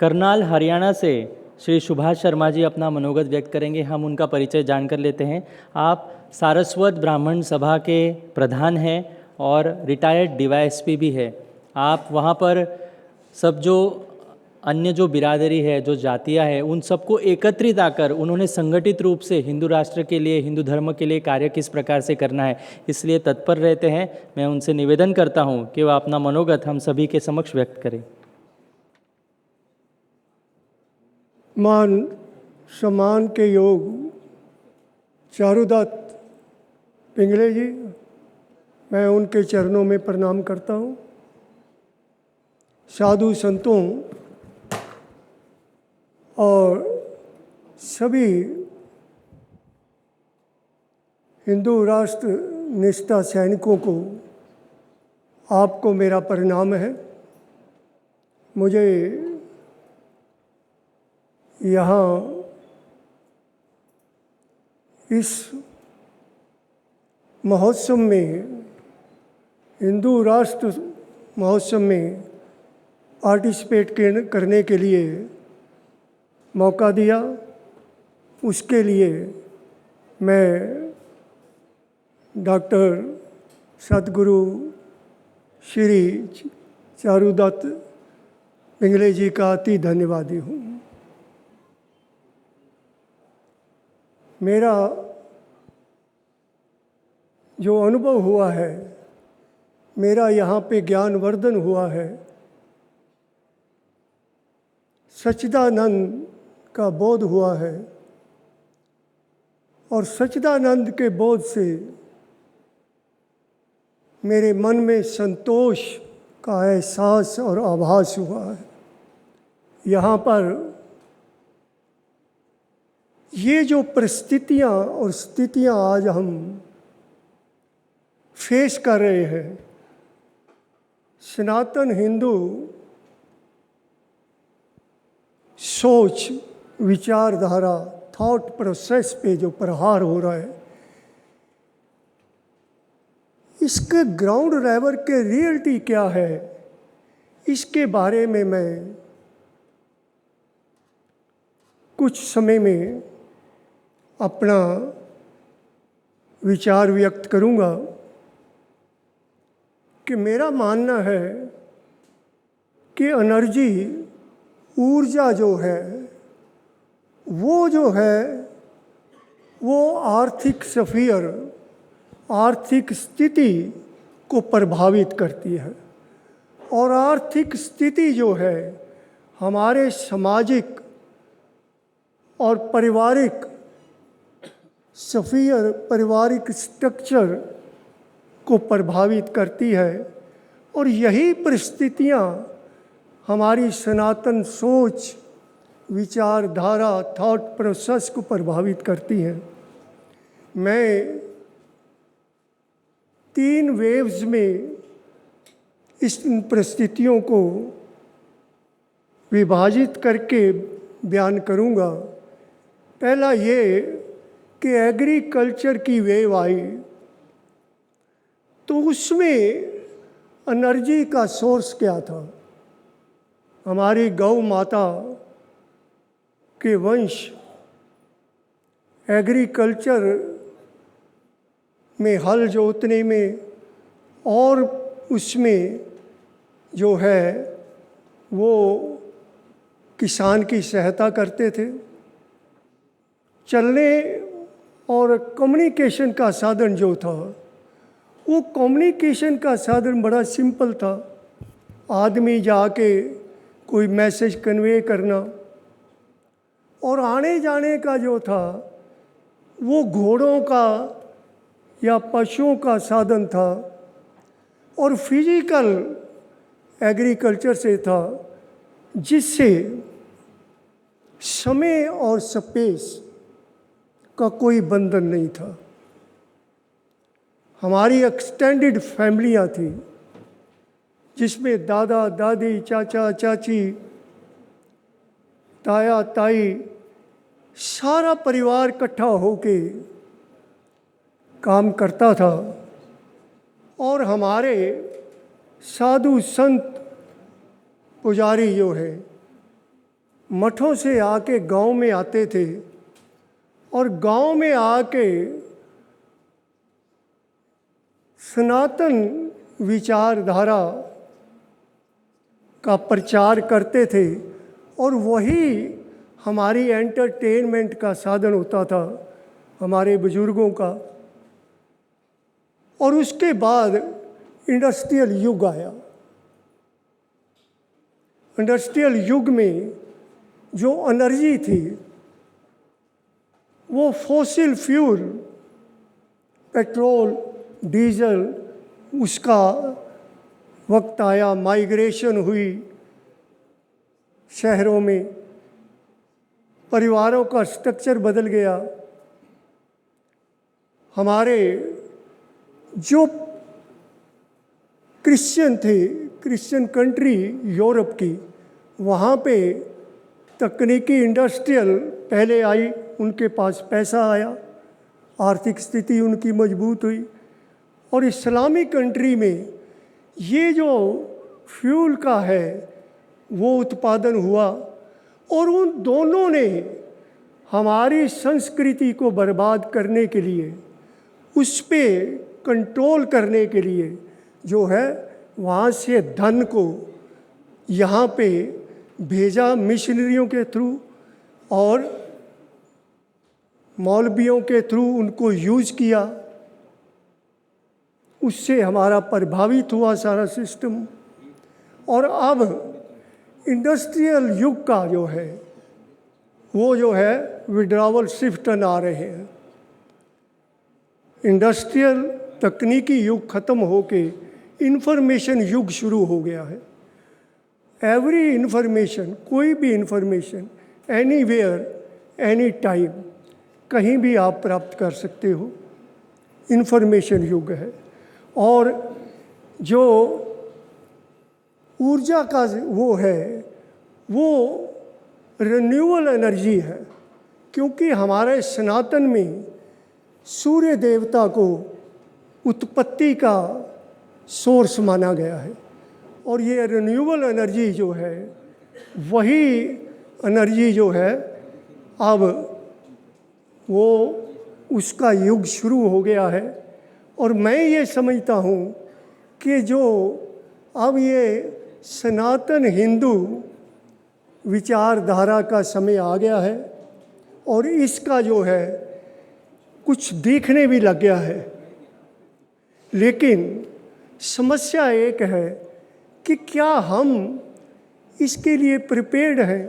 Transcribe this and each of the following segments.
करनाल हरियाणा से श्री सुभाष शर्मा जी अपना मनोगत व्यक्त करेंगे। हम उनका परिचय जानकर लेते हैं। आप सारस्वत ब्राह्मण सभा के प्रधान हैं और रिटायर्ड डीवाईएसपी भी है। आप वहाँ पर सब जो अन्य जो बिरादरी है, जो जातियाँ हैं, उन सबको एकत्रित आकर उन्होंने संगठित रूप से हिंदू राष्ट्र के लिए, हिंदू धर्म के लिए कार्य किस प्रकार से करना है, इसलिए तत्पर रहते हैं। मैं उनसे निवेदन करता हूँ कि वह अपना मनोगत हम सभी के समक्ष व्यक्त करें। मान सम्मान के योग चारुदत्त पिंगले जी, मैं उनके चरणों में प्रणाम करता हूँ। साधु संतों और सभी हिंदू राष्ट्र निष्ठा सैनिकों को आपको मेरा प्रणाम है। मुझे यहाँ इस महोत्सव में, हिंदू राष्ट्र महोत्सव में पार्टिसिपेट करने के लिए मौका दिया, उसके लिए मैं डॉक्टर सद्गुरु श्री चारुदत्त पिंगले जी का अति धन्यवादी हूँ। मेरा जो अनुभव हुआ है, मेरा यहाँ पे ज्ञानवर्धन हुआ है, सच्चिदानंद का बोध हुआ है और सच्चिदानंद के बोध से मेरे मन में संतोष का एहसास और आभास हुआ है। यहाँ पर ये जो परिस्थितियाँ और स्थितियाँ आज हम फेस कर रहे हैं, सनातन हिंदू सोच, विचारधारा, थॉट प्रोसेस पे जो प्रहार हो रहा है, इसके ग्राउंड लेवल के रियलिटी क्या है, इसके बारे में मैं कुछ समय में अपना विचार व्यक्त करूंगा कि मेरा मानना है कि एनर्जी, ऊर्जा जो है वो आर्थिक स्फीयर, आर्थिक स्थिति को प्रभावित करती है और आर्थिक स्थिति जो है हमारे सामाजिक और पारिवारिक स्फीयर, पारिवारिक स्ट्रक्चर को प्रभावित करती है और यही परिस्थितियाँ हमारी सनातन सोच, विचारधारा, थॉट प्रोसेस को प्रभावित करती हैं। मैं 3 वेव्स में इस परिस्थितियों को विभाजित करके बयान करूंगा। पहला ये कि एग्रीकल्चर की वेव आई तो उसमें एनर्जी का सोर्स क्या था? हमारी गौ माता के वंश एग्रीकल्चर में हल जोतने में और उसमें जो है वो किसान की सहायता करते थे। चलने और कम्युनिकेशन का साधन जो था, वो कम्युनिकेशन का साधन बड़ा सिंपल था। आदमी जाके कोई मैसेज कन्वे करना और आने जाने का जो था वो घोड़ों का या पशुओं का साधन था और फिजिकल एग्रीकल्चर से था, जिससे समय और स्पेस का कोई बंधन नहीं था। हमारी एक्सटेंडेड फैमिलियाँ थी जिसमें दादा दादी, चाचा चाची, ताया ताई, सारा परिवार इकट्ठा होके काम करता था और हमारे साधु संत पुजारी जो है मठों से आके गांव में आते थे और गांव में आके सनातन विचारधारा का प्रचार करते थे और वही हमारी एंटरटेनमेंट का साधन होता था हमारे बुजुर्गों का। और उसके बाद इंडस्ट्रियल युग आया। इंडस्ट्रियल युग में जो एनर्जी थी वो फॉसिल फ्यूल, पेट्रोल, डीजल, उसका वक्त आया, माइग्रेशन हुई शहरों में, परिवारों का स्ट्रक्चर बदल गया। हमारे जो क्रिश्चियन थे, क्रिश्चियन कंट्री यूरोप की, वहाँ पे तकनीकी इंडस्ट्रियल पहले आई, उनके पास पैसा आया, आर्थिक स्थिति उनकी मजबूत हुई। और इस्लामिक कंट्री में ये जो फ्यूल का है वो उत्पादन हुआ और उन दोनों ने हमारी संस्कृति को बर्बाद करने के लिए, उस पे कंट्रोल करने के लिए जो है वहाँ से धन को यहाँ पे भेजा मिशनरियों के थ्रू और मौलवियों के थ्रू उनको यूज़ किया। उससे हमारा प्रभावित हुआ सारा सिस्टम। और अब इंडस्ट्रियल युग का जो है वो जो है विड्रावल शिफ्टन आ रहे हैं। इंडस्ट्रियल तकनीकी युग ख़त्म होके इंफॉर्मेशन युग शुरू हो गया है। एवरी इंफॉर्मेशन, कोई भी इंफॉर्मेशन एनीवेयर एनी टाइम कहीं भी आप प्राप्त कर सकते हो। इंफॉर्मेशन युग है। और जो ऊर्जा का वो है वो रिन्यूअल एनर्जी है, क्योंकि हमारे सनातन में सूर्य देवता को उत्पत्ति का सोर्स माना गया है। और ये रिन्यूअल एनर्जी जो है वही एनर्जी जो है अब वो उसका युग शुरू हो गया है। और मैं ये समझता हूँ कि जो अब ये सनातन हिंदू विचारधारा का समय आ गया है और इसका जो है कुछ दिखने भी लग गया है। लेकिन समस्या एक है कि क्या हम इसके लिए प्रिपेयर्ड हैं?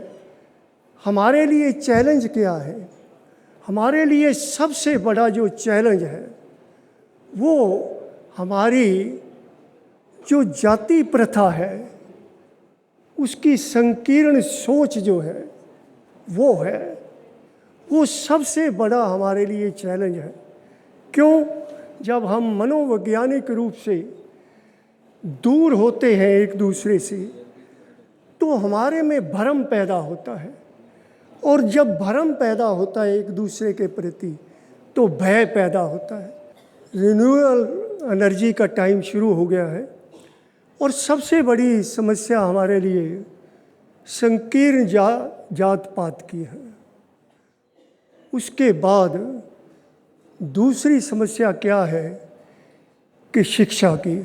हमारे लिए चैलेंज क्या है? हमारे लिए सबसे बड़ा जो चैलेंज है वो हमारी जो जाति प्रथा है उसकी संकीर्ण सोच जो है वो सबसे बड़ा हमारे लिए चैलेंज है। क्यों? जब हम मनोवैज्ञानिक रूप से दूर होते हैं एक दूसरे से तो हमारे में भ्रम पैदा होता है। और जब भ्रम पैदा होता है एक दूसरे के प्रति तो भय पैदा होता है। रिन्यूअल एनर्जी का टाइम शुरू हो गया है और सबसे बड़ी समस्या हमारे लिए संकीर्ण जात पात की है। उसके बाद दूसरी समस्या क्या है कि शिक्षा की,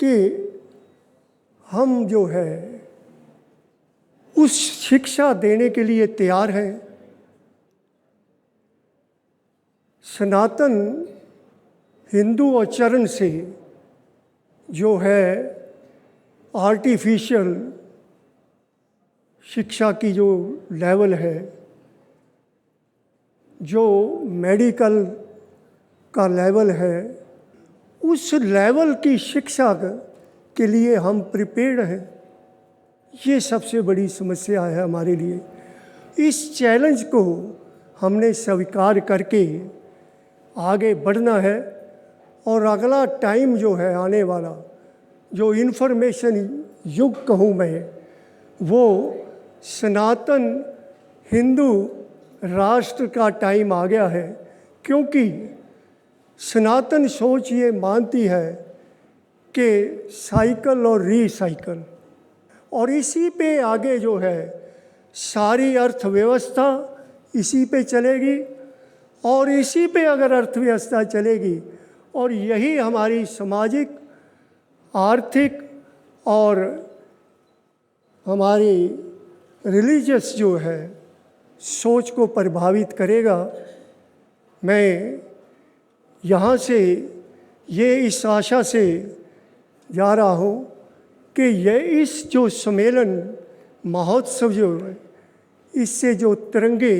कि हम जो है उस शिक्षा देने के लिए तैयार हैं। सनातन हिंदू आचरण से जो है आर्टिफिशियल शिक्षा की जो लेवल है, जो मेडिकल का लेवल है, उस लेवल की शिक्षा के लिए हम प्रिपेयर्ड हैं। ये सबसे बड़ी समस्या है हमारे लिए। इस चैलेंज को हमने स्वीकार करके आगे बढ़ना है। और अगला टाइम जो है आने वाला, जो इन्फॉर्मेशन युग कहूँ मैं, वो सनातन हिंदू राष्ट्र का टाइम आ गया है। क्योंकि सनातन सोच ये मानती है कि साइकिल और रीसाइकिल, और इसी पे आगे जो है सारी अर्थव्यवस्था इसी पे चलेगी, और इसी पे अगर अर्थव्यवस्था चलेगी और यही हमारी सामाजिक, आर्थिक और हमारी रिलीजियस जो है सोच को प्रभावित करेगा। मैं यहाँ से ये इस आशा से जा रहा हूँ कि इस जो सम्मेलन महोत्सव जो है, इससे जो तिरंगे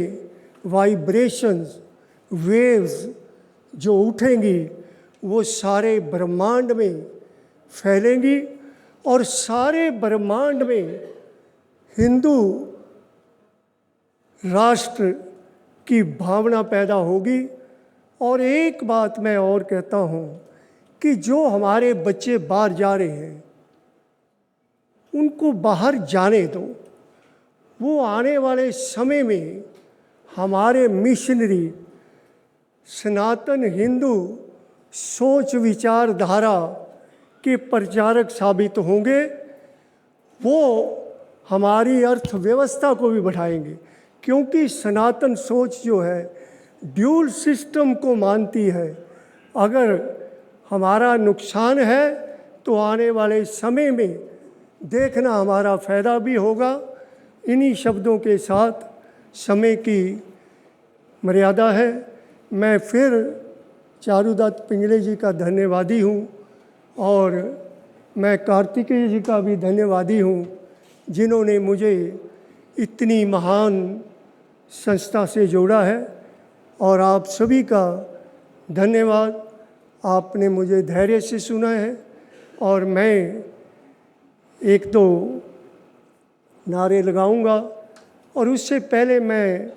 वाइब्रेशंस, वेव्स जो उठेंगी वो सारे ब्रह्मांड में फैलेंगी और सारे ब्रह्मांड में हिंदू राष्ट्र की भावना पैदा होगी। और एक बात मैं और कहता हूँ कि जो हमारे बच्चे बाहर जा रहे हैं उनको बाहर जाने दो। वो आने वाले समय में हमारे मिशनरी सनातन हिंदू सोच विचारधारा के प्रचारक साबित होंगे। वो हमारी अर्थव्यवस्था को भी बढ़ाएंगे, क्योंकि सनातन सोच जो है ड्यूल सिस्टम को मानती है। अगर हमारा नुकसान है तो आने वाले समय में देखना हमारा फ़ायदा भी होगा। इन्हीं शब्दों के साथ समय की मर्यादा है। मैं फिर चारुदत्त पिंगले जी का धन्यवादी हूँ और मैं कार्तिकेय जी का भी धन्यवादी हूँ, जिन्होंने मुझे इतनी महान संस्था से जोड़ा है। और आप सभी का धन्यवाद, आपने मुझे धैर्य से सुना है। और मैं एक दो नारे लगाऊंगा, और उससे पहले मैं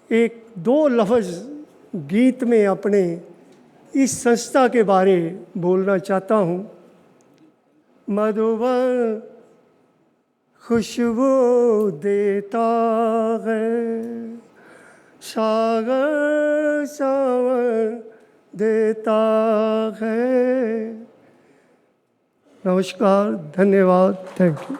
एक दो लफ्ज़ गीत में अपने इस संस्था के बारे बोलना चाहता हूँ। मधुवन खुशबू देता है, सागर सावन देता है। नमस्कार, धन्यवाद, थैंक यू।